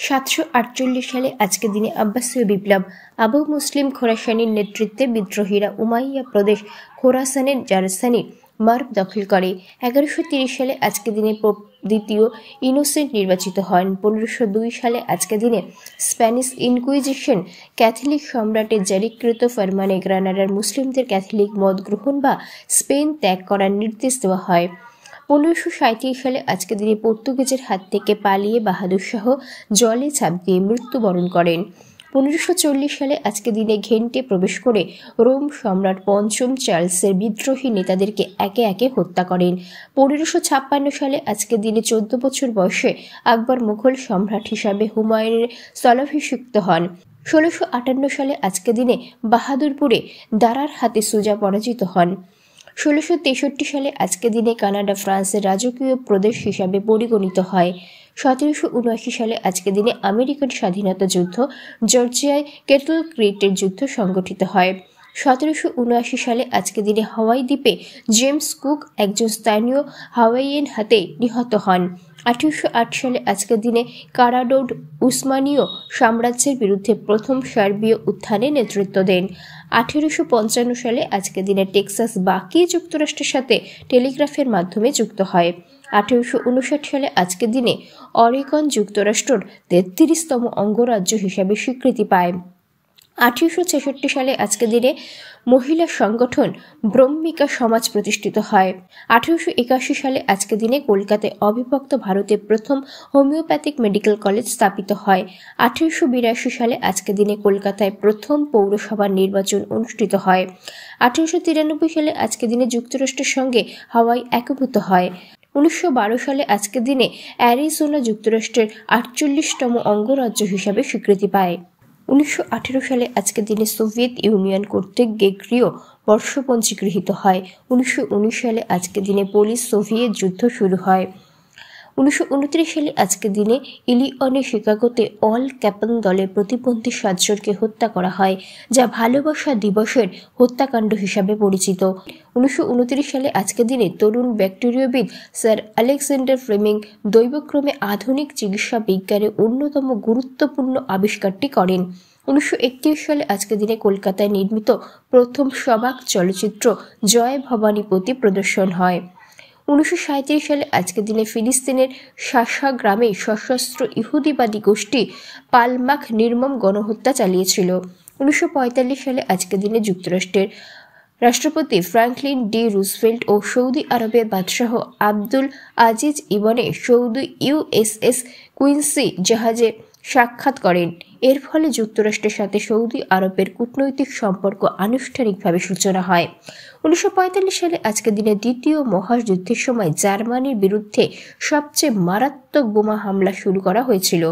748 সালে আজকের দিনে আব্বাসীয় বিপ্লব। আবু মুসলিম খোরাসানির নেতৃত্বে বিদ্রোহীরা উমাইয়া প্রদেশ খোরাসানের রাজধানী মার্ব দখল করে। 1130 সালে আজকের দিনে পোপ দ্বিতীয় ইনোসেন্ট নির্বাচিত হন। 1502 সালে আজকের দিনে স্প্যানিশ ইনকুইজিশন ক্যাথলিক সম্রাটের জারিকৃত ফরমানে গ্রানাডার মুসলিমদের ক্যাথলিক মত গ্রহণ বা স্পেন ত্যাগ করার নির্দেশ দেওয়া হয়। 1537 সালে আজকের দিনে পর্তুগিজের হাত থেকে পালিয়ে বাহাদুর শাহ জলে ঝাঁপ দিয়ে মৃত্যুবরণ করেন। 1540 সালে আজকের দিনে ঘেন্টে প্রবেশ করে রোম সম্রাট পঞ্চম চার্লসের বিদ্রোহী নেতাদেরকে একে একে হত্যা করেন। 1556 সালে আজকের দিনে 14 বছর বয়সে আকবর মুঘল সম্রাট হিসাবে হুমায়ুনের স্থলাভিষিক্ত হন। 1658 সালে আজকের দিনে বাহাদুরপুরে দারার হাতে সুজা পরাজিত হন। 1663 সালে আজকের দিনে কানাডা ফ্রান্সের রাজকীয় প্রদেশ হিসাবে পরিগণিত হয়। 1779 সালে আজকের দিনে আমেরিকান স্বাধীনতা যুদ্ধ জর্জিয়ায় কেটল ক্রিকের যুদ্ধ সংগঠিত হয়। 1779 সালে আজকের দিনে হাওয়াই দ্বীপে জেমস কুক একজন স্থানীয় হাওয়াইয়ান হাতে নিহত হন। 1808 সালে আজকের দিনে কারাডোড উসমানীয় সাম্রাজ্যের বিরুদ্ধে প্রথম সার্বীয় উত্থানে নেতৃত্ব দেন। 1855 সালে আজকের দিনে টেক্সাস বাকি যুক্তরাষ্ট্রের সাথে টেলিগ্রাফের মাধ্যমে যুক্ত হয়। 1859 সালে আজকের দিনে অরেগন যুক্তরাষ্ট্রের 33তম অঙ্গরাজ্য হিসাবে স্বীকৃতি পায়। 1866 সালে আজকের দিনে মহিলা সংগঠন ব্রহ্মিকা সমাজ প্রতিষ্ঠিত হয়। 1881 সালে আজকের দিনে কলকাতায় অবিভক্ত ভারতের প্রথম হোমিওপ্যাথিক মেডিকেল কলেজ স্থাপিত হয়। 1882 সালে আজকের দিনে কলকাতায় প্রথম পৌরসভার নির্বাচন অনুষ্ঠিত হয়। 1893 সালে আজকের দিনে যুক্তরাষ্ট্রের সঙ্গে হাওয়াই একীভূত হয়। 1912 সালে আজকের দিনে অ্যারিজোনা যুক্তরাষ্ট্রের 48তম অঙ্গরাজ্য হিসাবে স্বীকৃতি পায়। 1918 সালে আজকের দিনে সোভিয়েত ইউনিয়ন কর্তৃক গ্রেগরীয় বর্ষপঞ্জি গৃহীত হয়। 1919 সালে আজকের দিনে পোলিশ সোভিয়েত যুদ্ধ শুরু হয়। 1929 সালে আজকের দিনে ইলিনয়ে শিকাগোতে অল ক্যাপন দলের প্রতিবন্ধী 7 জনকে হত্যা করা হয়, যা ভালোবাসা দিবসের হত্যাকাণ্ড হিসাবে পরিচিত। 1929 সালে আজকের দিনে তরুণ ব্যাকটেরিয়াবিদ স্যার আলেকজান্ডার ফ্লেমিং দৈবক্রমে আধুনিক চিকিৎসা বিজ্ঞানের অন্যতম গুরুত্বপূর্ণ আবিষ্কারটি করেন। 1931 সালে আজকের দিনে কলকাতায় নির্মিত প্রথম সবাক চলচ্চিত্র জয় ভবানীপতি প্রদর্শন হয়। 1937 সালে আজকের দিনে ফিলিস্তিনের শাসা গ্রামে সশস্ত্র ইহুদিবাদী গোষ্ঠী পালমাখ নির্মম গণহত্যা চালিয়েছিল। 1945 সালে আজকের দিনে যুক্তরাষ্ট্রের রাষ্ট্রপতি ফ্রাঙ্কলিন ডি রুজভেল্ট ও সৌদি আরবের বাদশাহ আব্দুল আজিজ ইবনে সৌদি USS কুইন্সি জাহাজে সাক্ষাৎ করেন। এর ফলে যুক্তরাষ্ট্রের সাথে সৌদি আরবের কূটনৈতিক সম্পর্ক আনুষ্ঠানিকভাবে সূচনা হয়। 1945 সালে আজকের দিনে দ্বিতীয় মহাযুদ্ধের সময় জার্মানির বিরুদ্ধে সবচেয়ে মারাত্মক বোমা হামলা শুরু করা হয়েছিল।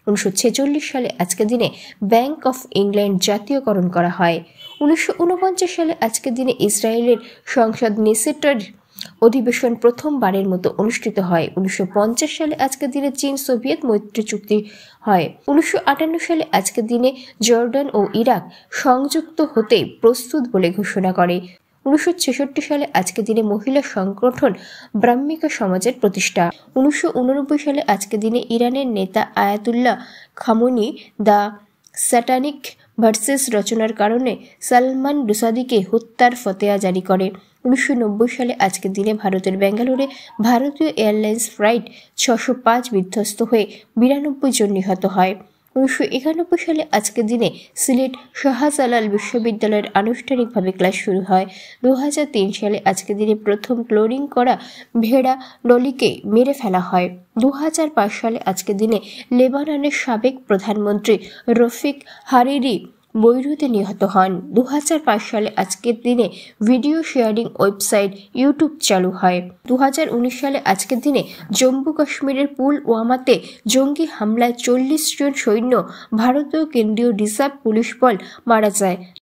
1946 সালে আজকের দিনে ব্যাংক অফ ইংল্যান্ড জাতীয়করণ করা হয়। 1949 সালে আজকের দিনে ইসরায়েলের সংসদ নেসেটের অধিবেশন প্রথমবারের মতো অনুষ্ঠিত হয়। 1950 সালে আজকের দিনে চীন সোভিয়েত মৈত্রী চুক্তি হয়। 1958 সালে আজকের দিনে জর্ডান ও ইরাক সংযুক্ত হতে প্রস্তুত বলে ঘোষণা করে। 1966 সালে আজকের দিনে মহিলা সংগঠন ব্রাহ্মিকা সমাজের প্রতিষ্ঠা। 1989 সালে আজকের দিনে ইরানের নেতা Ayatollah Khamenei the satanic versus রচনার কারণে সালমান রুশদিকে হত্যার ফতোয়া জারি করে। 1990 সালে আজকের দিনে ভারতের ব্যাঙ্গালোরে ভারতীয় এয়ারলাইন্স ফ্লাইট 605 বিধ্বস্ত হয়ে 92 জন নিহত হয়। 1991 সালে আজকের দিনে সিলেট শাহজালাল বিশ্ববিদ্যালয়ের আনুষ্ঠানিকভাবে ক্লাস শুরু হয়। 2003 সালে আজকের দিনে প্রথম ক্লোনিং করা ভেড়া ডলিকে মেরে ফেলা হয়। 2005 সালে আজকের দিনে লেবাননের সাবেক প্রধানমন্ত্রী রফিক হারিরি বৈরুতে নিহত হন। 2005 সালে আজকের দিনে ভিডিও শেয়ারিং ওয়েবসাইট ইউটিউব চালু হয়। 2019 সালে আজকের দিনে জম্মু কাশ্মীরের পুলওয়ামাতে জঙ্গি হামলায় 40 জন সৈন্য ভারতীয় কেন্দ্রীয় রিজার্ভ পুলিশ বল মারা যায়।